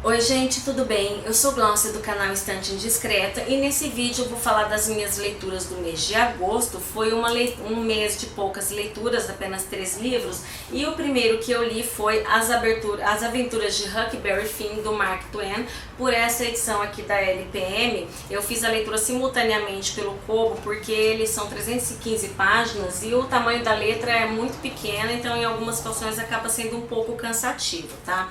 Oi gente, tudo bem? Eu sou Glaucia do canal Estante Indiscreta e nesse vídeo eu vou falar das minhas leituras do mês de agosto. Foi um mês de poucas leituras, apenas 3 livros, e o primeiro que eu li foi As Aventuras de Huckleberry Finn, do Mark Twain. Por essa edição aqui da LPM, eu fiz a leitura simultaneamente pelo Kobo, porque eles são 315 páginas e o tamanho da letra é muito pequeno, então em algumas situações acaba sendo um pouco cansativo, tá?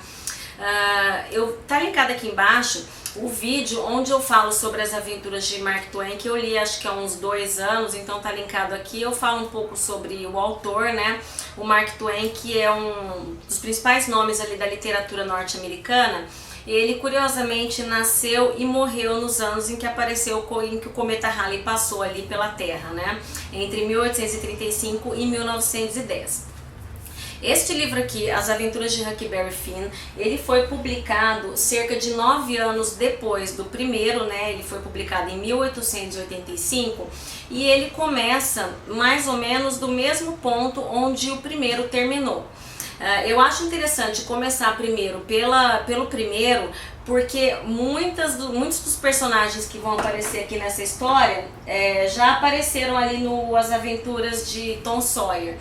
Tá linkado aqui embaixo o vídeo onde eu falo sobre as aventuras de Mark Twain, que eu li acho que há uns 2 anos, então tá linkado aqui. Eu falo um pouco sobre o autor, né? O Mark Twain, que é um dos principais nomes ali da literatura norte-americana. Ele curiosamente nasceu e morreu nos anos em que em que o cometa Halley passou ali pela Terra, né? Entre 1835 e 1910. Este livro aqui, As Aventuras de Huckleberry Finn, ele foi publicado cerca de 9 anos depois do primeiro, né? Ele foi publicado em 1885 e ele começa mais ou menos do mesmo ponto onde o primeiro terminou. Eu acho interessante começar primeiro pelo primeiro, porque muitos dos personagens que vão aparecer aqui nessa história já apareceram ali no As Aventuras de Tom Sawyer.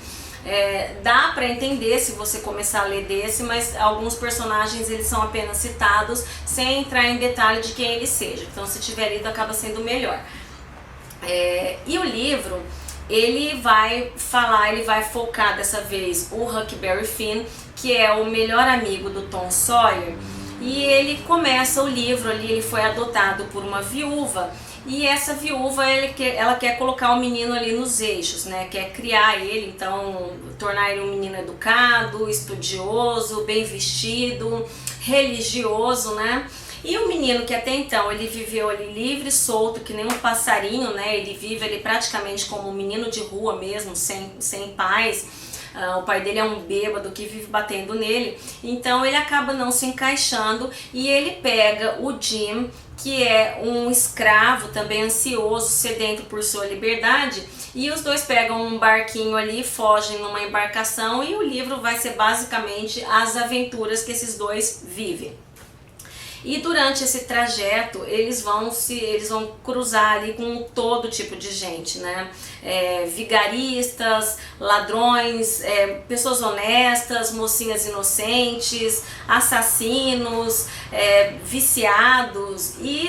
Dá para entender se você começar a ler desse, mas alguns personagens eles são apenas citados sem entrar em detalhe de quem eles sejam. Então, se tiver lido, acaba sendo melhor. E o livro, ele vai focar dessa vez o Huckleberry Finn, que é o melhor amigo do Tom Sawyer, e ele começa o livro ali, ele foi adotado por uma viúva. E essa viúva, ela quer colocar o menino ali nos eixos, né? Quer criar ele, então tornar ele um menino educado, estudioso, bem vestido, religioso, né? E o menino que até então ele viveu ali livre, solto, que nem um passarinho, né? Ele vive ali praticamente como um menino de rua mesmo, sem pais. O pai dele é um bêbado que vive batendo nele, então ele acaba não se encaixando e ele pega o Jim, que é um escravo também ansioso, sedento por sua liberdade, e os dois pegam um barquinho ali, fogem numa embarcação, e o livro vai ser basicamente as aventuras que esses dois vivem. E durante esse trajeto eles vão cruzar ali com todo tipo de gente, né? Vigaristas, ladrões, pessoas honestas, mocinhas inocentes, assassinos, viciados. E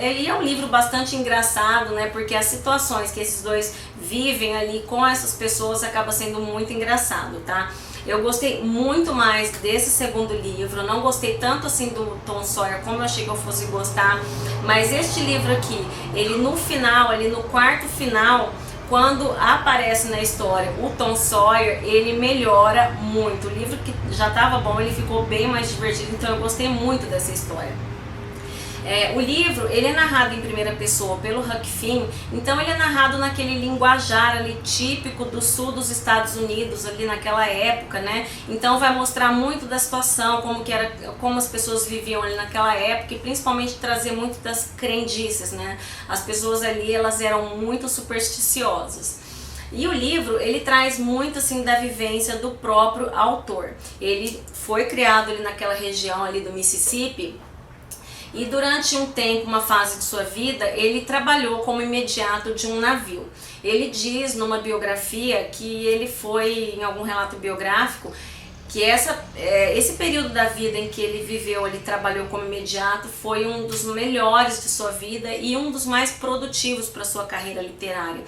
ele é um livro bastante engraçado, né? Porque as situações que esses dois vivem ali com essas pessoas acaba sendo muito engraçado, tá? Eu gostei muito mais desse segundo livro, não gostei tanto assim do Tom Sawyer como eu achei que eu fosse gostar, mas este livro aqui, ele no final, ali no quarto final, quando aparece na história o Tom Sawyer, ele melhora muito. O livro que já estava bom, ele ficou bem mais divertido, então eu gostei muito dessa história. O livro, ele é narrado em primeira pessoa pelo Huck Finn, então ele é narrado naquele linguajar ali típico do sul dos Estados Unidos, ali naquela época, né? Então vai mostrar muito da situação, como as pessoas viviam ali naquela época, e principalmente trazer muito das crendices, né? As pessoas ali, elas eram muito supersticiosas. E o livro, ele traz muito assim da vivência do próprio autor. Ele foi criado ali naquela região ali do Mississippi, e durante um tempo, uma fase de sua vida, ele trabalhou como imediato de um navio. Ele diz numa biografia que ele foi, em algum relato biográfico, que esse período da vida em que ele viveu, ele trabalhou como imediato, foi um dos melhores de sua vida e um dos mais produtivos para sua carreira literária.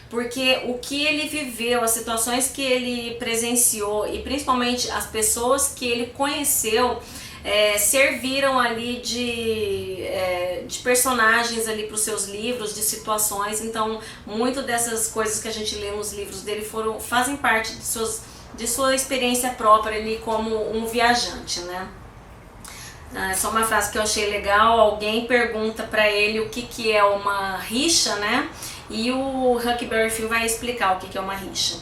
Porque o que ele viveu, as situações que ele presenciou e principalmente as pessoas que ele conheceu, serviram ali de personagens ali para os seus livros, de situações. Então, muito dessas coisas que a gente lê nos livros dele fazem parte de sua experiência própria ali como um viajante, né? Só uma frase que eu achei legal: alguém pergunta para ele o que é uma rixa, né? E o Huckleberry Finn vai explicar o que é uma rixa.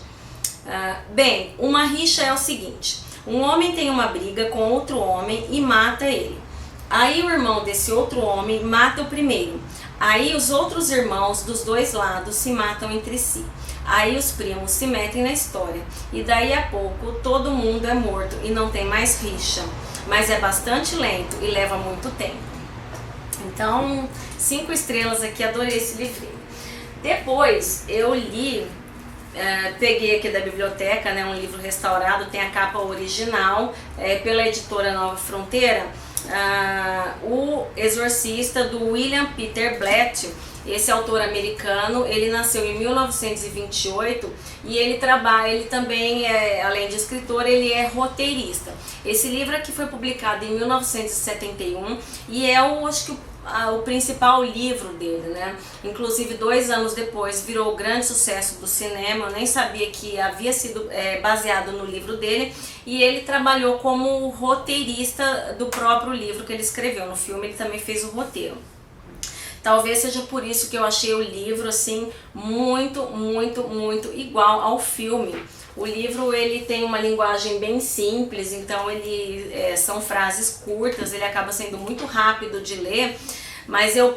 Bem, uma rixa é o seguinte: um homem tem uma briga com outro homem e mata ele. Aí o irmão desse outro homem mata o primeiro. Aí os outros irmãos dos dois lados se matam entre si. Aí os primos se metem na história. E daí a pouco todo mundo é morto e não tem mais rixa. mas é bastante lento e leva muito tempo. Então, 5 estrelas aqui, adorei esse livrinho. Depois eu li, peguei aqui da biblioteca, né, um livro restaurado, tem a capa original, pela editora Nova Fronteira, O Exorcista, do William Peter Blatt. Esse autor americano, ele nasceu em 1928 e ele também, além de escritor, ele é roteirista. Esse livro aqui foi publicado em 1971 e acho que o principal livro dele, né? Inclusive 2 anos depois virou grande sucesso do cinema. Eu nem sabia que havia sido baseado no livro dele, e ele trabalhou como roteirista do próprio livro que ele escreveu. No filme ele também fez o roteiro. Talvez seja por isso que eu achei o livro assim muito igual ao filme. O livro ele tem uma linguagem bem simples, então são frases curtas, ele acaba sendo muito rápido de ler, mas eu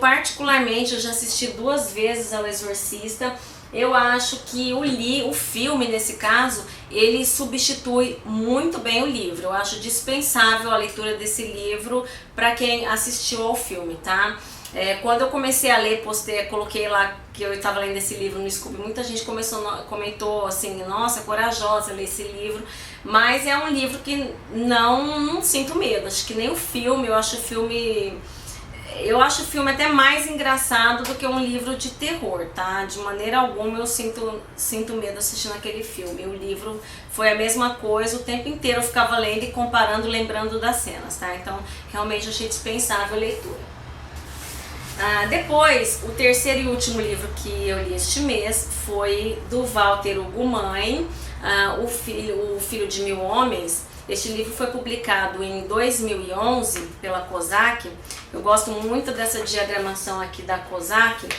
já assisti 2 vezes ao Exorcista. Eu acho que o filme, nesse caso, ele substitui muito bem o livro. Eu acho dispensável a leitura desse livro para quem assistiu ao filme, tá? Quando eu comecei a ler, coloquei lá que eu estava lendo esse livro no Scooby, muita gente comentou assim, nossa, corajosa ler esse livro, mas é um livro que não sinto medo. Acho que nem o filme, eu acho o filme até mais engraçado do que um livro de terror, tá? De maneira alguma eu sinto medo assistindo aquele filme. O livro foi a mesma coisa, o tempo inteiro eu ficava lendo e comparando, lembrando das cenas, tá? Então realmente eu achei dispensável a leitura. Depois, o terceiro e último livro que eu li este mês foi do Walter Ugumãe, o Filho de Mil Homens. Este livro foi publicado em 2011 pela Kozak. Eu gosto muito dessa diagramação aqui da Kozak.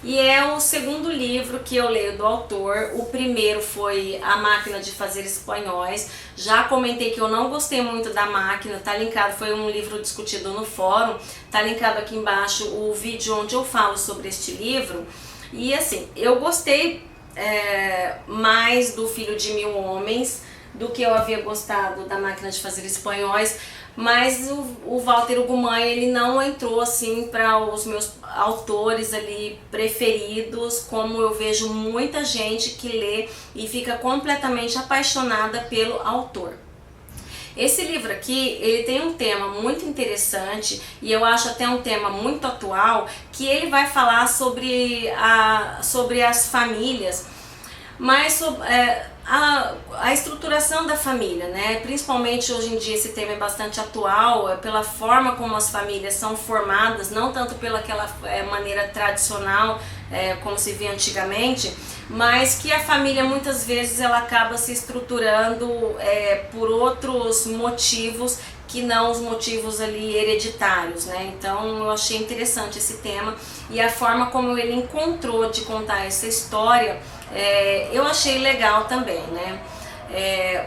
E é o segundo livro que eu leio do autor. O primeiro foi A Máquina de Fazer Espanhóis. Já comentei que eu não gostei muito da máquina, tá linkado, foi um livro discutido no fórum, tá linkado aqui embaixo o vídeo onde eu falo sobre este livro. E assim, eu gostei mais do Filho de Mil Homens do que eu havia gostado da Máquina de Fazer Espanhóis, mas o Walter Ugumãe, ele não entrou assim para os meus autores ali preferidos, como eu vejo muita gente que lê e fica completamente apaixonada pelo autor. Esse livro aqui, ele tem um tema muito interessante e eu acho até um tema muito atual, que ele vai falar sobre as famílias, mas sobre a estruturação da família, né? Principalmente hoje em dia esse tema é bastante atual, pela forma como as famílias são formadas, não tanto pelaquela maneira tradicional, como se via antigamente, mas que a família muitas vezes ela acaba se estruturando por outros motivos que não os motivos ali hereditários, né? Então eu achei interessante esse tema e a forma como ele encontrou de contar essa história, eu achei legal também, né?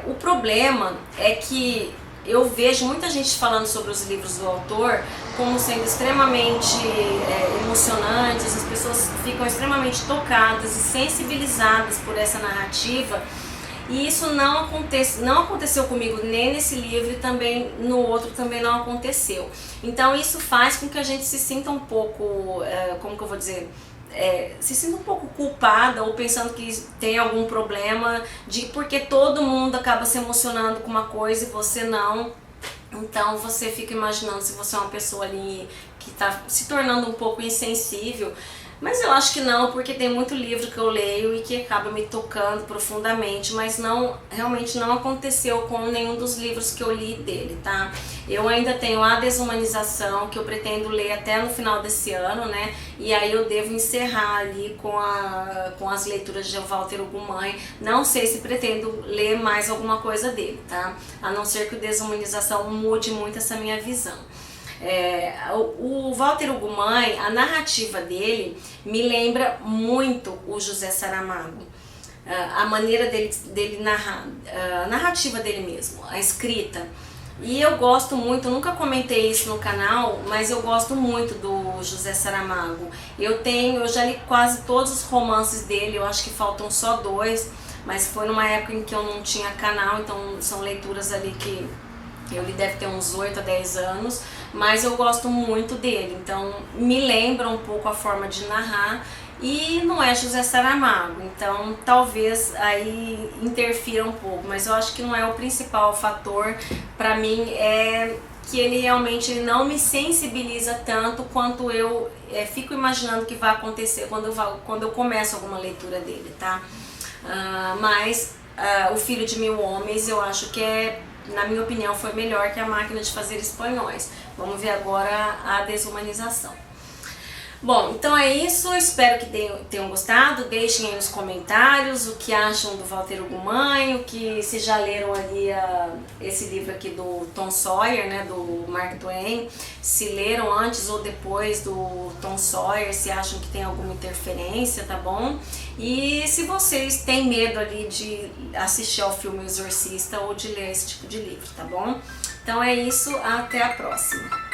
O problema é que eu vejo muita gente falando sobre os livros do autor como sendo extremamente emocionantes, as pessoas ficam extremamente tocadas e sensibilizadas por essa narrativa, e isso não aconteceu comigo nem nesse livro e também no outro também não aconteceu. Então isso faz com que a gente se sinta um pouco, como que eu vou dizer, se sinta um pouco culpada ou pensando que tem algum problema, porque todo mundo acaba se emocionando com uma coisa e você não. Então você fica imaginando se você é uma pessoa ali que está se tornando um pouco insensível. Mas eu acho que não, porque tem muito livro que eu leio e que acaba me tocando profundamente, mas realmente não aconteceu com nenhum dos livros que eu li dele, tá? Eu ainda tenho A Desumanização, que eu pretendo ler até no final desse ano, né? E aí eu devo encerrar ali com as leituras de Walter Ugumãe. Não sei se pretendo ler mais alguma coisa dele, tá? A não ser que o Desumanização mude muito essa minha visão. O Walter Ugumãe, a narrativa dele me lembra muito o José Saramago, a maneira dele narrar, a narrativa dele mesmo, a escrita. E eu gosto muito, nunca comentei isso no canal, mas eu gosto muito do José Saramago. Eu já li quase todos os romances dele, eu acho que faltam só 2, mas foi numa época em que eu não tinha canal, então são leituras ali que Ele deve ter uns 8 a 10 anos, mas eu gosto muito dele, então me lembra um pouco a forma de narrar e não é José Saramago, então talvez aí interfira um pouco, mas eu acho que não é o principal fator. Para mim é que ele realmente não me sensibiliza tanto quanto eu fico imaginando que vai acontecer quando eu começo alguma leitura dele, tá? Mas O Filho de Mil Homens eu acho que na minha opinião, foi melhor que A Máquina de Fazer Espanhóis. Vamos ver agora a Desumanização. Bom, então é isso, espero que tenham gostado, deixem aí nos comentários o que acham do Walter Ugumãe, que se já leram ali esse livro aqui do Tom Sawyer, né, do Mark Twain, se leram antes ou depois do Tom Sawyer, se acham que tem alguma interferência, tá bom? E se vocês têm medo ali de assistir ao filme O Exorcista ou de ler esse tipo de livro, tá bom? Então é isso, até a próxima!